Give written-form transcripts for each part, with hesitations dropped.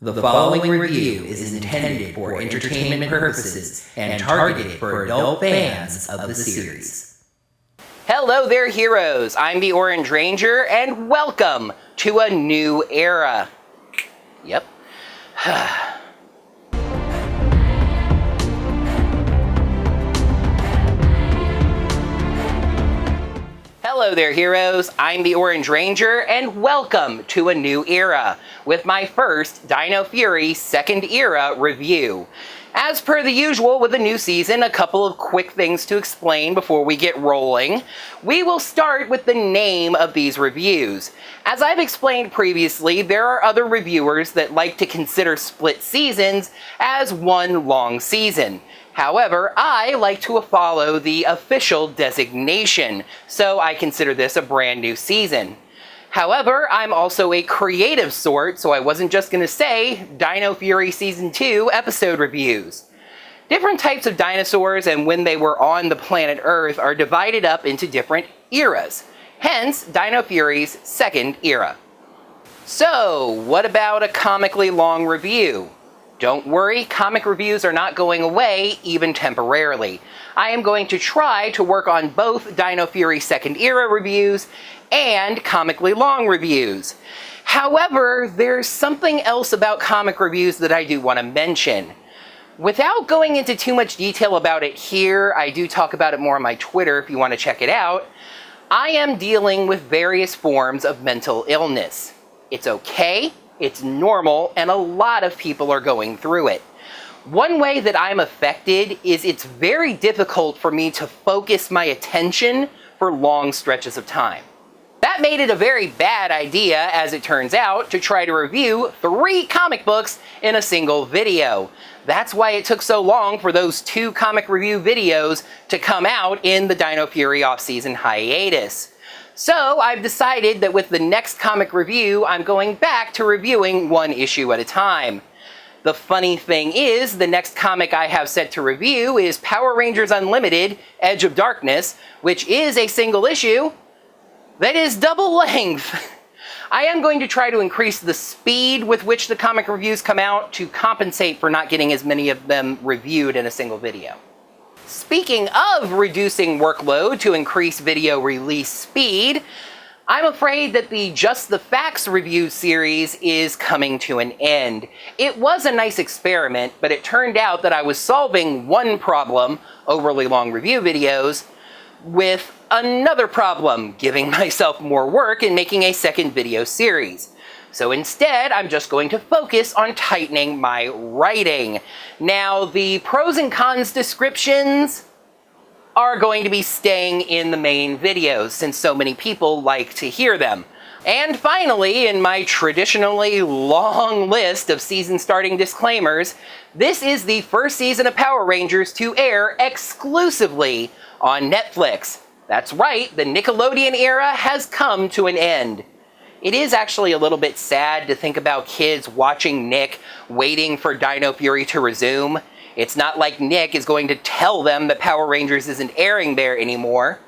The following review is intended for entertainment purposes and targeted for adult fans of the series. Hello there, heroes! I'm the Orange Ranger, and welcome to a new era. Yep. Hello there, heroes. I'm the Orange Ranger, and welcome to a new era with my first Dino Fury Second Era review. As per the usual with a new season, a couple of quick things to explain before we get rolling. We will start with the name of these reviews. As I've explained previously, there are other reviewers that like to consider split seasons as one long season. However, I like to follow the official designation, so I consider this a brand new season. However, I'm also a creative sort, so I wasn't just going to say Dino Fury Season 2 episode reviews. Different types of dinosaurs and when they were on the planet Earth are divided up into different eras, hence Dino Fury's second era. So, what about a comically long review? Don't worry, comic reviews are not going away, even temporarily. I am going to try to work on both Dino Fury Second Era reviews and comically long reviews. However, there's something else about comic reviews that I do want to mention. Without going into too much detail about it here, I do talk about it more on my Twitter if you want to check it out. I am dealing with various forms of mental illness. It's okay. It's normal, and a lot of people are going through it. One way that I'm affected is it's very difficult for me to focus my attention for long stretches of time. That made it a very bad idea, as it turns out, to try to review 3 comic books in a single video. That's why it took so long for those 2 comic review videos to come out in the Dino Fury off-season hiatus. So I've decided that with the next comic review, I'm going back to reviewing one issue at a time. The funny thing is, the next comic I have set to review is Power Rangers Unlimited, Edge of Darkness, which is a single issue that is double length. I am going to try to increase the speed with which the comic reviews come out to compensate for not getting as many of them reviewed in a single video. Speaking of reducing workload to increase video release speed, I'm afraid that the Just the Facts review series is coming to an end. It was a nice experiment, but it turned out that I was solving one problem, overly long review videos, with another problem, giving myself more work and making a second video series. So instead, I'm just going to focus on tightening my writing. Now, the pros and cons descriptions are going to be staying in the main videos, since so many people like to hear them. And finally, in my traditionally long list of season-starting disclaimers, this is the first season of Power Rangers to air exclusively on Netflix. That's right, the Nickelodeon era has come to an end. It is actually a little bit sad to think about kids watching Nick waiting for Dino Fury to resume. It's not like Nick is going to tell them that Power Rangers isn't airing there anymore.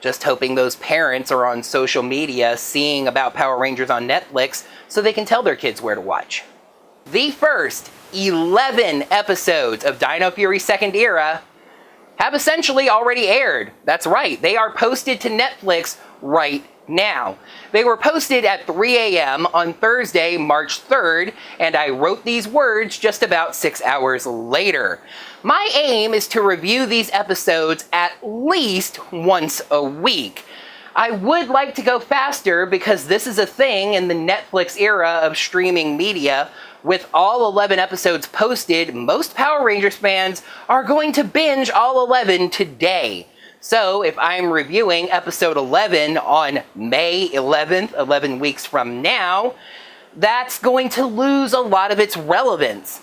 Just hoping those parents are on social media seeing about Power Rangers on Netflix so they can tell their kids where to watch. The first 11 episodes of Dino Fury Second Era have essentially already aired. That's right, they are posted to Netflix right now. They were posted at 3 a.m. on Thursday, March 3rd, and I wrote these words just about 6 hours later. My aim is to review these episodes at least once a week. I would like to go faster because this is a thing in the Netflix era of streaming media. With all 11 episodes posted, most Power Rangers fans are going to binge all 11 today. So if I'm reviewing episode 11 on May 11th, 11 weeks from now, that's going to lose a lot of its relevance.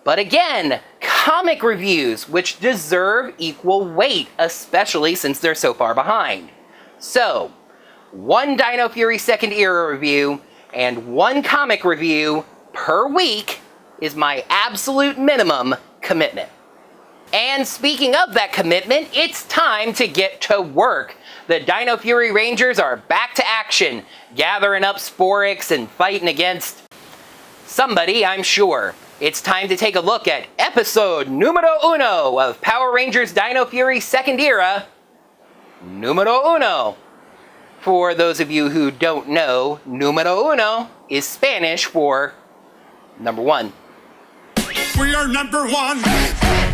But again, comic reviews, which deserve equal weight, especially since they're so far behind. So, one Dino Fury Second Era review and one comic review per week is my absolute minimum commitment. And speaking of that commitment, it's time to get to work. The Dino Fury Rangers are back to action, gathering up Sporix and fighting against somebody, I'm sure. It's time to take a look at episode Numero Uno of Power Rangers Dino Fury 2nd Era, Numero Uno. For those of you who don't know, Numero Uno is Spanish for number one. We are number one!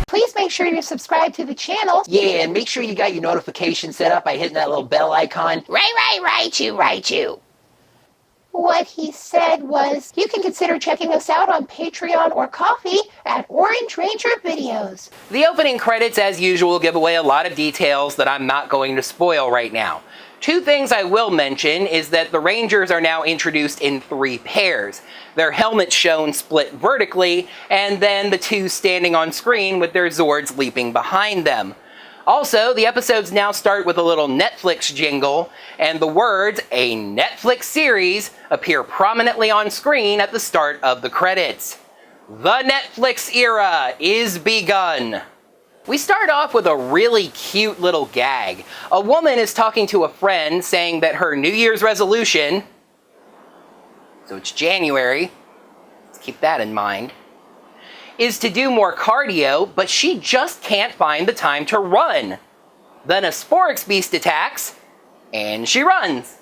Please make sure you're subscribed to the channel. Yeah, and make sure you got your notifications set up by hitting that little bell icon. Right, you. What he said was, you can consider checking us out on Patreon or Ko-fi at Orange Ranger Videos. The opening credits, as usual, give away a lot of details that I'm not going to spoil right now. Two things I will mention is that the Rangers are now introduced in 3 pairs. Their helmets shown split vertically, and then the 2 standing on screen with their Zords leaping behind them. Also, the episodes now start with a little Netflix jingle, and the words, "A Netflix series," appear prominently on screen at the start of the credits. The Netflix era is begun. We start off with a really cute little gag. A woman is talking to a friend saying that her New Year's resolution, so it's January, let's keep that in mind, is to do more cardio, but she just can't find the time to run. Then a Sporix Beast attacks, and she runs.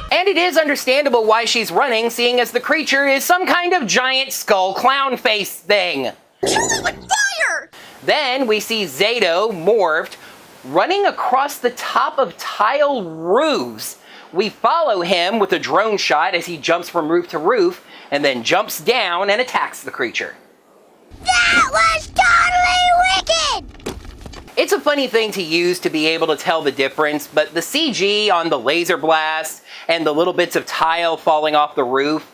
And it is understandable why she's running, seeing as the creature is some kind of giant skull clown face thing. Fire! Then we see Zado, morphed, running across the top of tile roofs. We follow him with a drone shot as he jumps from roof to roof, and then jumps down and attacks the creature. That was totally wicked! It's a funny thing to use to be able to tell the difference, but the CG on the laser blast and the little bits of tile falling off the roof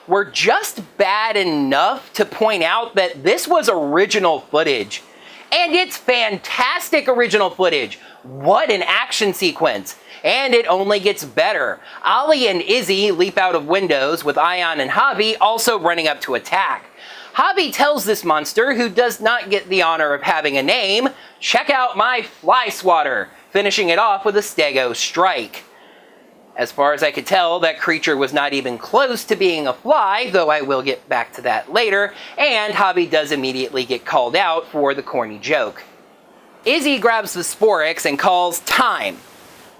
were just bad enough to point out that this was original footage. And it's fantastic original footage. What an action sequence. And it only gets better. Ollie and Izzy leap out of windows with Ion and Javi also running up to attack. Javi tells this monster, who does not get the honor of having a name, "Check out my fly swatter," finishing it off with a Stego strike. As far as I could tell, that creature was not even close to being a fly, though I will get back to that later, and Javi does immediately get called out for the corny joke. Izzy grabs the Sporix and calls time.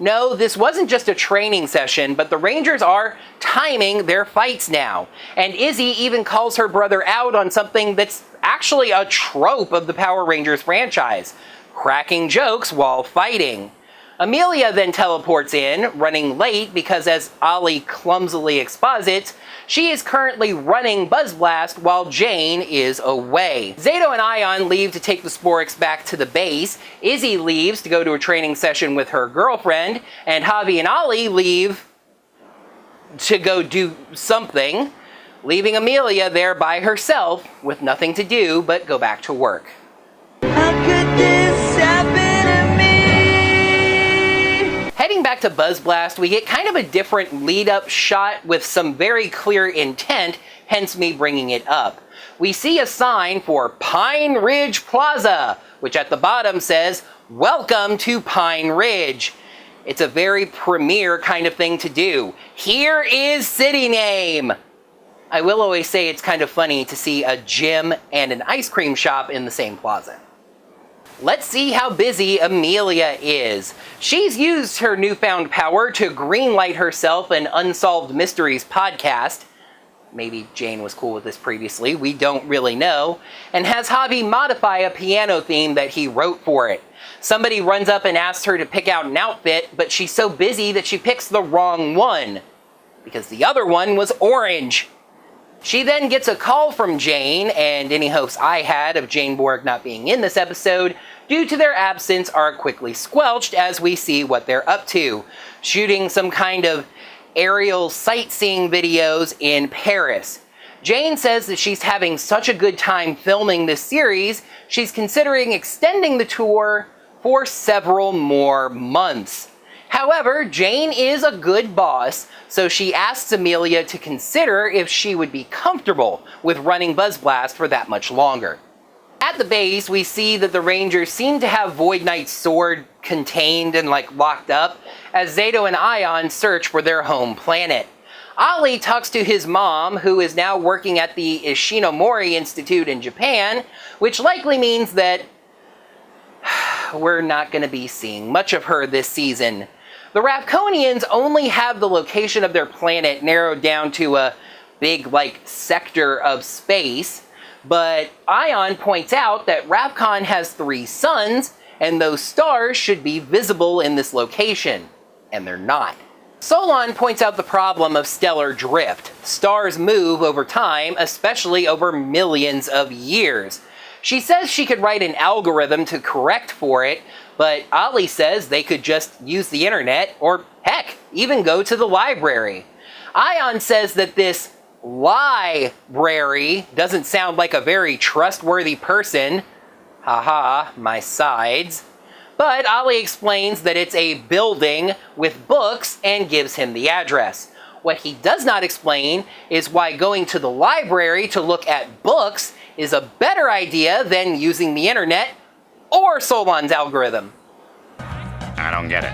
No, this wasn't just a training session, but the Rangers are timing their fights now. And Izzy even calls her brother out on something that's actually a trope of the Power Rangers franchise: cracking jokes while fighting. Amelia then teleports in, running late because, as Ollie clumsily exposits, she is currently running Buzzblast while Jane is away. Zado and Ion leave to take the Sporix back to the base, Izzy leaves to go to a training session with her girlfriend, and Javi and Ollie leave to go do something, leaving Amelia there by herself with nothing to do but go back to work. How could this happen to me? Heading back to Buzzblast, we get kind of a different lead-up shot with some very clear intent, hence me bringing it up. We see a sign for Pine Ridge Plaza, which at the bottom says, "Welcome to Pine Ridge." It's a very premier kind of thing to do. Here is city name. I will always say it's kind of funny to see a gym and an ice cream shop in the same plaza. Let's see how busy Amelia is. She's used her newfound power to greenlight herself an Unsolved Mysteries podcast. Maybe Jane was cool with this previously, we don't really know. And has Javi modify a piano theme that he wrote for it. Somebody runs up and asks her to pick out an outfit, but she's so busy that she picks the wrong one, because the other one was orange. She then gets a call from Jane, and any hopes I had of J-Borg not being in this episode, due to their absence, are quickly squelched as we see what they're up to, shooting some kind of aerial sightseeing videos in Paris. Jane says that she's having such a good time filming this series, she's considering extending the tour for several more months. However, Jane is a good boss, so she asks Amelia to consider if she would be comfortable with running Buzzblast for that much longer. At the base, we see that the Rangers seem to have Void Knight's sword contained and locked up as Zado and Ion search for their home planet. Ollie talks to his mom, who is now working at the Ishinomori Institute in Japan, which likely means that we're not going to be seeing much of her this season. The Ravkonians only have the location of their planet narrowed down to a big, sector of space, but Ion points out that Ravkon has 3 suns, and those stars should be visible in this location, and they're not. Solon points out the problem of stellar drift. Stars move over time, especially over millions of years. She says she could write an algorithm to correct for it, but Ollie says they could just use the internet, or heck, even go to the library. Ion says that this library doesn't sound like a very trustworthy person. Haha, my sides. But Ollie explains that it's a building with books and gives him the address. What he does not explain is why going to the library to look at books is a better idea than using the internet or Solon's algorithm. I don't get it.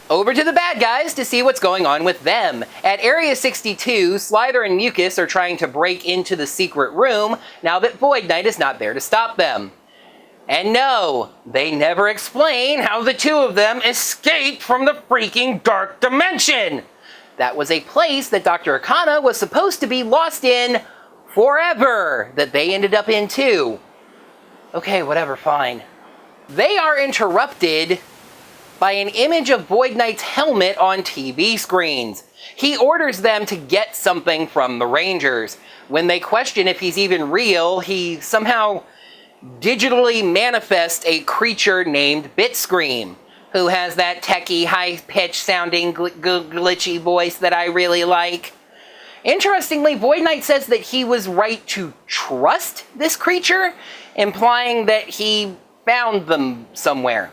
Over to the bad guys to see what's going on with them. At Area 62, Slither and Mucus are trying to break into the secret room now that Void Knight is not there to stop them. And no, they never explain how the 2 of them escaped from the freaking dark dimension. That was a place that Dr. Akana was supposed to be lost in forever, that they ended up in too. Okay, whatever, fine. They are interrupted by an image of Void Knight's helmet on TV screens. He orders them to get something from the Rangers. When they question if he's even real, he somehow digitally manifests a creature named Bitscreen, who has that techie, high-pitched sounding glitchy voice that I really like. Interestingly, Void Knight says that he was right to trust this creature, implying that he found them somewhere.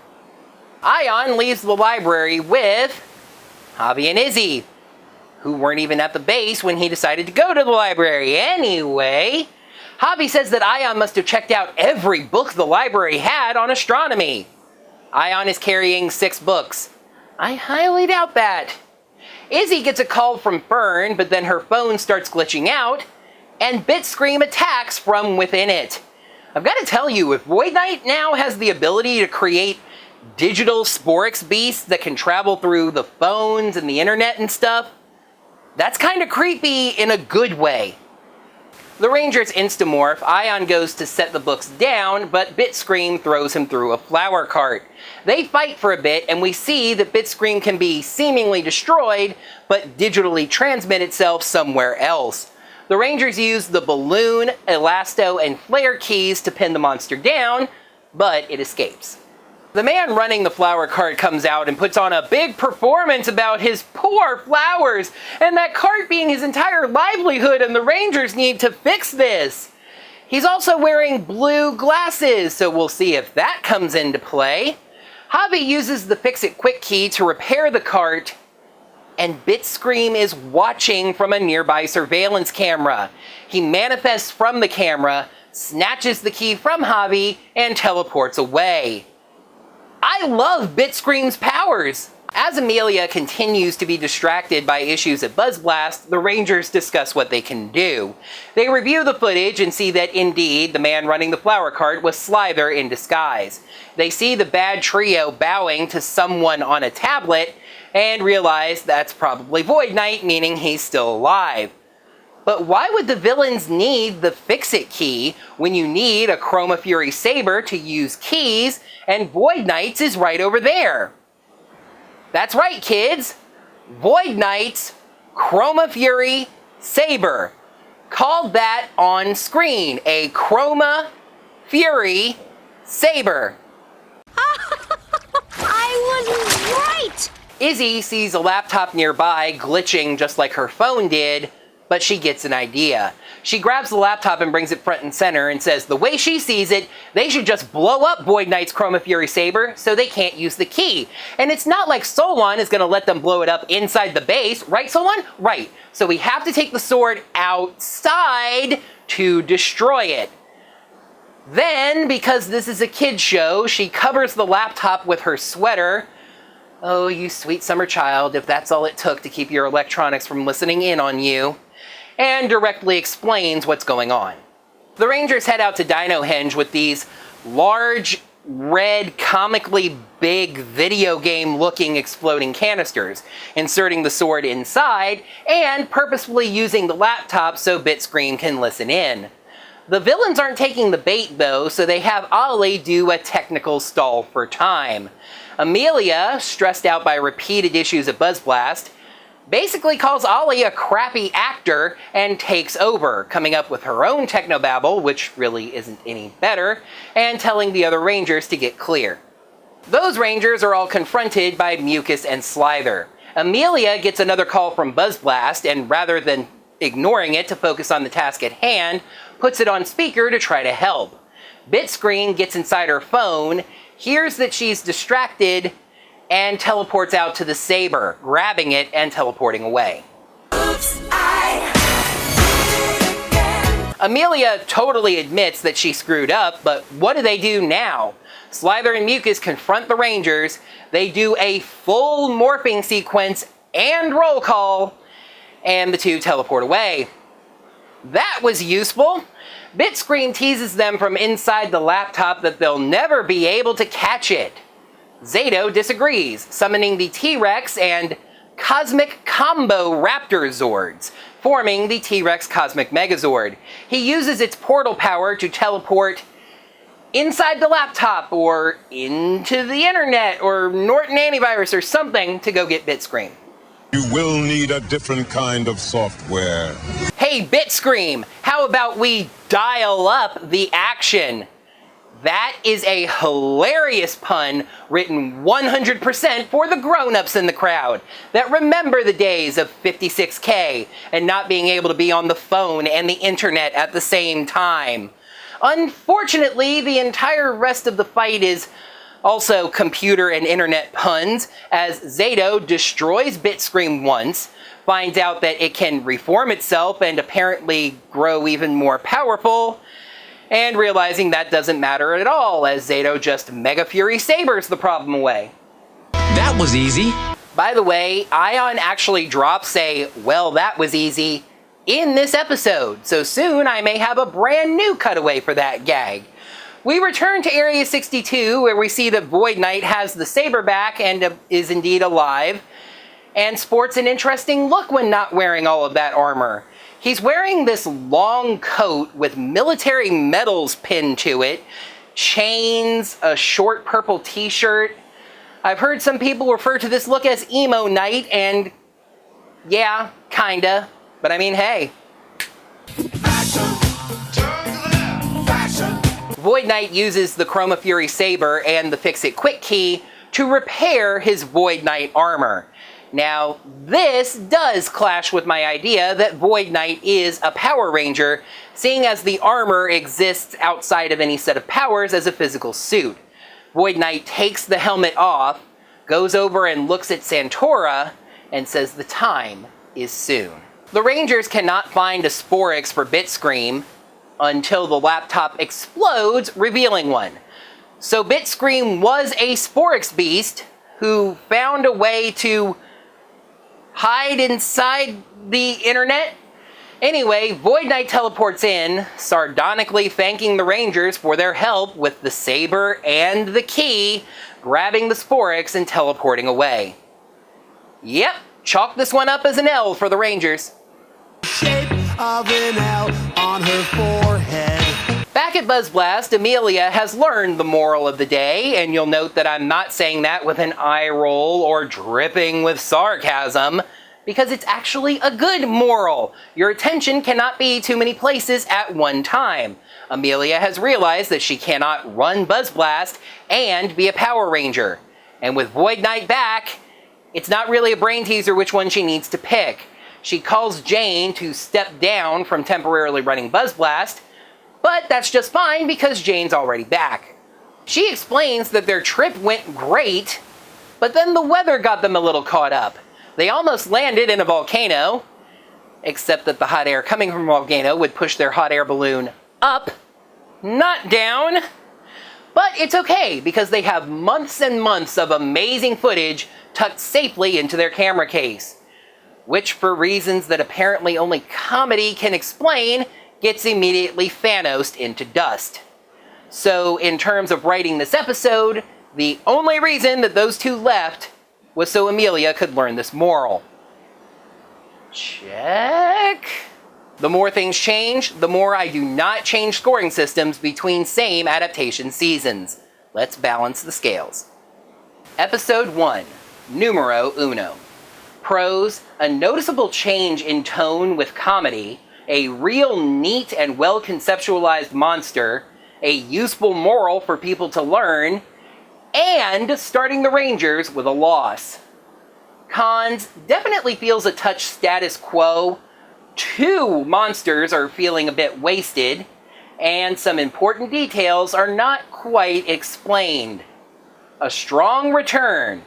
Ion leaves the library with Javi and Izzy, who weren't even at the base when he decided to go to the library anyway. Javi says that Ion must have checked out every book the library had on astronomy. Ion is carrying 6 books. I highly doubt that. Izzy gets a call from Fern, but then her phone starts glitching out, and Bitscreen attacks from within it. I've got to tell you, if Void Knight now has the ability to create digital Sporix beasts that can travel through the phones and the internet and stuff, that's kind of creepy in a good way. The Rangers instamorph. Ion goes to set the books down, but Bitscreen throws him through a flower cart. They fight for a bit, and we see that Bitscreen can be seemingly destroyed, but digitally transmit itself somewhere else. The Rangers use the balloon, elasto, and flare keys to pin the monster down, but it escapes. The man running the flower cart comes out and puts on a big performance about his poor flowers, and that cart being his entire livelihood, and the Rangers need to fix this. He's also wearing blue glasses, so we'll see if that comes into play. Javi uses the Fix-It Quick key to repair the cart, and Bitscreen is watching from a nearby surveillance camera. He manifests from the camera, snatches the key from Javi, and teleports away. I love Bitscreen's powers! As Amelia continues to be distracted by issues at Buzzblast, the Rangers discuss what they can do. They review the footage and see that indeed the man running the flower cart was Slither in disguise. They see the bad trio bowing to someone on a tablet and realize that's probably Void Knight, meaning he's still alive. But why would the villains need the Fix-It key when you need a Chromafury Saber to use keys, and Void Knight's is right over there? That's right, kids! Void Knight's Chromafury Saber. Called that on screen, a Chromafury Saber. I was right! Izzy sees a laptop nearby glitching just like her phone did, but she gets an idea. She grabs the laptop and brings it front and center and says the way she sees it, they should just blow up Void Knight's Chromafury Saber so they can't use the key. And it's not like Solon is going to let them blow it up inside the base, right Solon? Right. So we have to take the sword outside to destroy it. Then, because this is a kid's show, she covers the laptop with her sweater. Oh, you sweet summer child, if that's all it took to keep your electronics from listening in on you. And directly explains what's going on. The Rangers head out to Dino Henge with these large, red, comically big video game-looking exploding canisters, inserting the sword inside and purposefully using the laptop so Bitscreen can listen in. The villains aren't taking the bait though, so they have Ollie do a technical stall for time. Amelia, stressed out by repeated issues of Buzzblast, basically calls Ollie a crappy actor and takes over, coming up with her own technobabble, which really isn't any better, and telling the other Rangers to get clear. Those Rangers are all confronted by Mucus and Slither. Amelia gets another call from Buzzblast, and rather than ignoring it to focus on the task at hand, puts it on speaker to try to help. Bitscreen gets inside her phone, hears that she's distracted, and teleports out to the Saber, grabbing it and teleporting away. Oops, Amelia totally admits that she screwed up, but what do they do now? Slither and Mucus confront the Rangers, they do a full morphing sequence and roll call, and the two teleport away. That was useful. Bitscreen teases them from inside the laptop that they'll never be able to catch it. Zado disagrees, summoning the T-Rex and Cosmic Combo Raptor Zords, forming the T-Rex Cosmic Megazord. He uses its portal power to teleport inside the laptop, or into the internet, or Norton Antivirus, or something to go get Bitscreen. You will need a different kind of software. Hey Bitscreen, how about we dial up the action? That is a hilarious pun written 100% for the grown-ups in the crowd that remember the days of 56K and not being able to be on the phone and the internet at the same time. Unfortunately, the entire rest of the fight is also computer and internet puns, as Zado destroys Bitscreen once, finds out that it can reform itself and apparently grow even more powerful, and realizing that doesn't matter at all, as Zado just Megafury Sabers the problem away. That was easy. By the way, Ion actually drops a, well, that was easy, in this episode, so soon I may have a brand new cutaway for that gag. We return to Area 62, where we see that Void Knight has the saber back and is indeed alive, and sports an interesting look when not wearing all of that armor. He's wearing this long coat with military medals pinned to it, chains, a short purple t-shirt. I've heard some people refer to this look as Emo Knight, and yeah, kinda, but I mean, hey. Void Knight uses the Chromafury Saber and the Fix-It Quick key to repair his Void Knight armor. Now, this does clash with my idea that Void Knight is a Power Ranger, seeing as the armor exists outside of any set of powers as a physical suit. Void Knight takes the helmet off, goes over and looks at Santora, and says the time is soon. The Rangers cannot find a Sporix for Bitscreen until the laptop explodes, revealing one. So Bitscreen was a Sporix beast who found a way to hide inside the internet. Anyway, Void Knight teleports in, sardonically thanking the Rangers for their help with the saber and the key, grabbing the Sporix and teleporting away. Yep, chalk this one up as an L for the Rangers. Shape of an L on her forehead. Back at Buzzblast, Amelia has learned the moral of the day, and you'll note that I'm not saying that with an eye roll or dripping with sarcasm, because it's actually a good moral. Your attention cannot be too many places at one time. Amelia has realized that she cannot run Buzzblast and be a Power Ranger. And with Void Knight back, it's not really a brain teaser which one she needs to pick. She calls Jane to step down from temporarily running Buzzblast, but that's just fine because Jane's already back. She explains that their trip went great, but then the weather got them a little caught up. They almost landed in a volcano, except that the hot air coming from a volcano would push their hot air balloon up, not down. But it's okay, because they have months and months of amazing footage tucked safely into their camera case, which, for reasons that apparently only comedy can explain, gets immediately Thanos'd into dust. So in terms of writing this episode, the only reason that those two left was so Amelia could learn this moral. Check. The more things change, the more I do not change scoring systems between same adaptation seasons. Let's balance the scales. Episode 1, Numero Uno. Pros: a noticeable change in tone with comedy, a real neat and well-conceptualized monster, a useful moral for people to learn, and starting the Rangers with a loss. Cons: definitely feels a touch status quo. 2 monsters are feeling a bit wasted, and some important details are not quite explained. A strong return.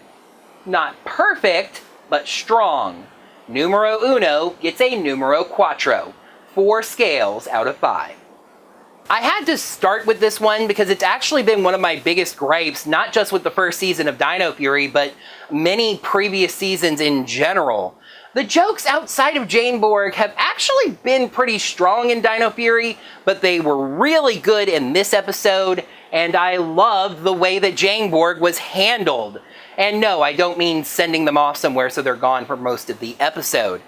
Not perfect, but strong. Numero Uno gets a numero quattro, 4 scales out of 5. I had to start with this one because it's actually been one of my biggest gripes, not just with the first season of Dino Fury, but many previous seasons in general. The jokes outside of J-Borg have actually been pretty strong in Dino Fury, but they were really good in this episode, and I loved the way that J-Borg was handled. And no, I don't mean sending them off somewhere so they're gone for most of the episode.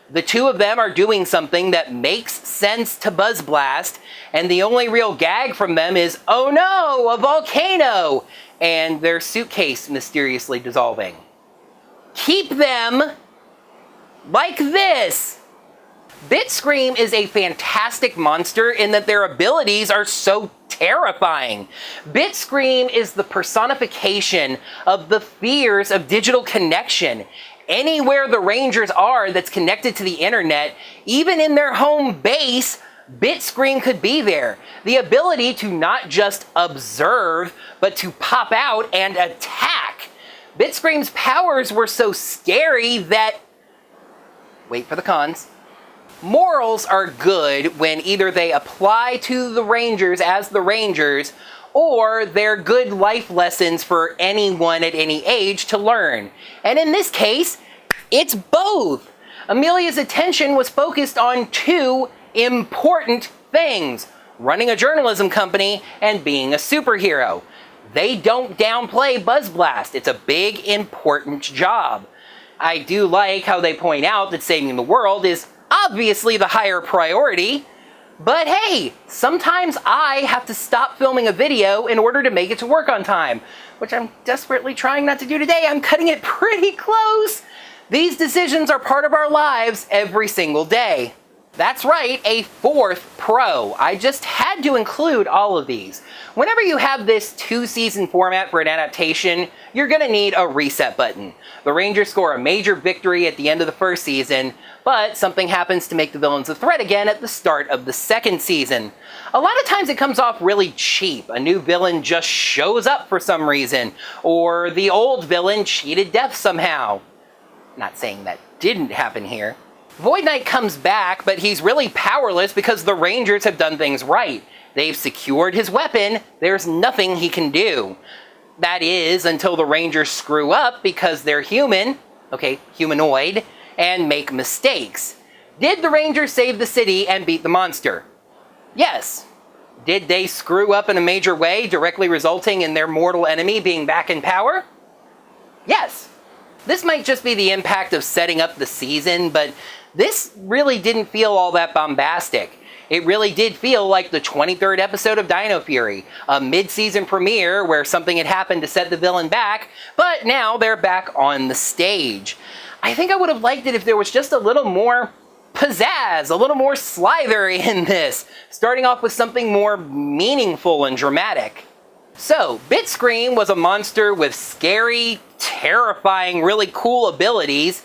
The 2 of them are doing something that makes sense to Buzzblast, and the only real gag from them is, oh no, a volcano, and their suitcase mysteriously dissolving. Keep them like this. Bitscreen is a fantastic monster in that their abilities are so terrifying. Bitscreen is the personification of the fears of digital connection. Anywhere the Rangers are that's connected to the internet, even in their home base, Bitscreen could be there. The ability to not just observe, but to pop out and attack. Bitscreen's powers were so scary that... wait for the cons. Morals are good when either they apply to the Rangers as the Rangers, or they're good life lessons for anyone at any age to learn. And in this case, it's both. Amelia's attention was focused on 2 important things: running a journalism company and being a superhero. They don't downplay Buzzblast. It's a big, important job. I do like how they point out that saving the world is obviously the higher priority, but hey, sometimes I have to stop filming a video in order to make it to work on time, which I'm desperately trying not to do today. I'm cutting it pretty close. These decisions are part of our lives every single day. That's right, a 4th pro. I just had to include all of these. Whenever you have this 2-season format for an adaptation, you're gonna need a reset button. The Rangers score a major victory at the end of the first season, but something happens to make the villains a threat again at the start of the second season. A lot of times it comes off really cheap. A new villain just shows up for some reason, or the old villain cheated death somehow. Not saying that didn't happen here. Void Knight comes back, but he's really powerless because the Rangers have done things right. They've secured his weapon, there's nothing he can do. That is, until the Rangers screw up because they're human, okay, humanoid, and make mistakes. Did the Rangers save the city and beat the monster? Yes. Did they screw up in a major way, directly resulting in their mortal enemy being back in power? Yes. This might just be the impact of setting up the season, but this really didn't feel all that bombastic. It really did feel like the 23rd episode of Dino Fury, a mid-season premiere where something had happened to set the villain back, but now they're back on the stage. I think I would have liked it if there was just a little more pizzazz, a little more slither in this, starting off with something more meaningful and dramatic. So, Bitscreen was a monster with scary, terrifying, really cool abilities,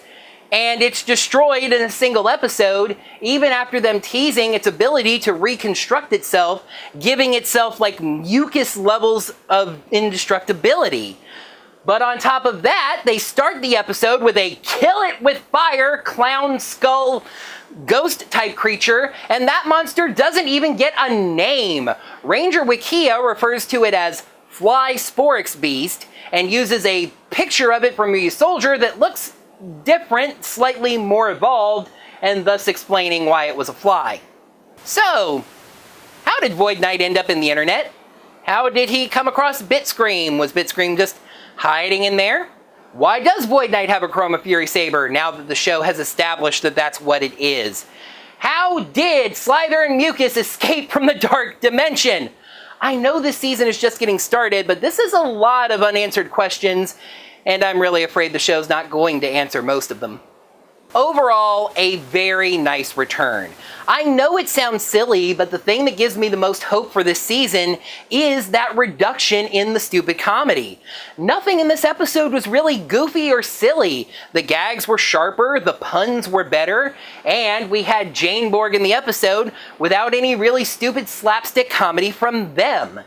and it's destroyed in a single episode, even after them teasing its ability to reconstruct itself, giving itself like mucus levels of indestructibility. But on top of that, they start the episode with a kill it with fire clown skull ghost type creature, and that monster doesn't even get a name. Ranger Wikia refers to it as Fly Sporix Beast and uses a picture of it from a soldier that looks different, slightly more evolved, and thus explaining why it was a fly. So, how did Void Knight end up in the internet? How did he come across Bitscreen? Was Bitscreen just hiding in there? Why does Void Knight have a Chromafury Saber now that the show has established that that's what it is? How did Slither and Mucus escape from the dark dimension? I know this season is just getting started, but this is a lot of unanswered questions, and I'm really afraid the show's not going to answer most of them. Overall, a very nice return. I know it sounds silly, but the thing that gives me the most hope for this season is that reduction in the stupid comedy. Nothing in this episode was really goofy or silly. The gags were sharper, the puns were better, and we had J-Borg in the episode without any really stupid slapstick comedy from them.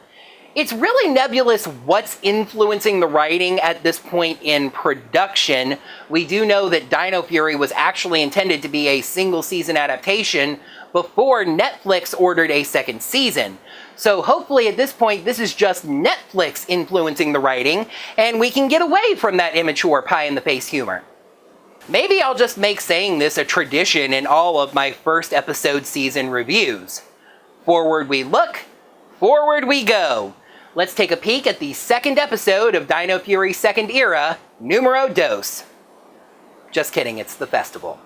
It's really nebulous what's influencing the writing at this point in production. We do know that Dino Fury was actually intended to be a single season adaptation before Netflix ordered a second season. So hopefully at this point this is just Netflix influencing the writing and we can get away from that immature pie-in-the-face humor. Maybe I'll just make saying this a tradition in all of my first episode season reviews. Forward we look, forward we go. Let's take a peek at the second episode of Dino Fury Second Era, Numero Dos. Just kidding, it's the festival.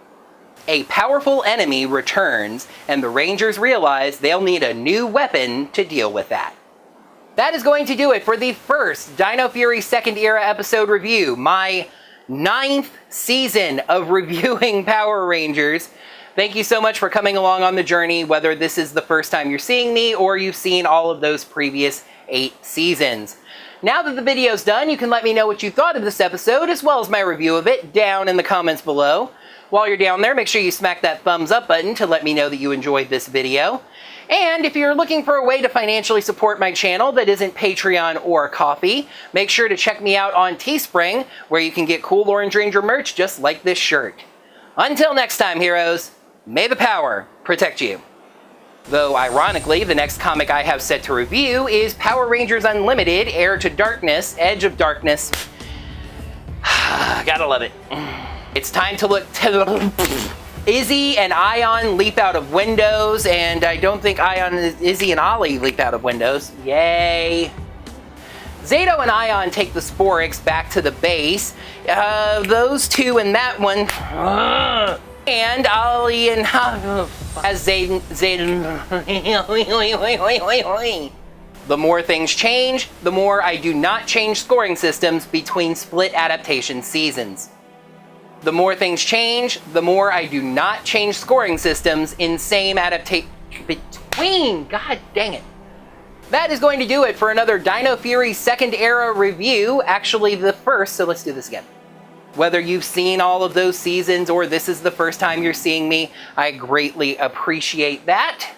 A powerful enemy returns, and the Rangers realize they'll need a new weapon to deal with that. That is going to do it for the first Dino Fury Second Era episode review, my 9th season of reviewing Power Rangers. Thank you so much for coming along on the journey, whether this is the first time you're seeing me or you've seen all of those previous 8 seasons. Now that the video's done, you can let me know what you thought of this episode, as well as my review of it, down in the comments below. While you're down there, make sure you smack that thumbs up button to let me know that you enjoyed this video. And if you're looking for a way to financially support my channel that isn't Patreon or Ko-fi, make sure to check me out on Teespring, where you can get cool Orange Ranger merch just like this shirt. Until next time, heroes, may the power protect you. Though, ironically, the next comic I have set to review is Power Rangers Unlimited, Heir to Darkness, Edge of Darkness. Gotta love it. It's time to look... Izzy and Ion leap out of windows, and I don't think Izzy and Ollie leap out of windows. Yay. Zado and Ion take the Sporix back to the base. Those two and that one... And Ollie and as Zayden. The more things change, the more I do not change scoring systems between split adaptation seasons. The more things change, the more I do not change scoring systems in same adaptation between. God dang it. That is going to do it for another Dino Fury Second Era review. Actually, the first, so let's do this again. Whether you've seen all of those seasons or this is the first time you're seeing me, I greatly appreciate that.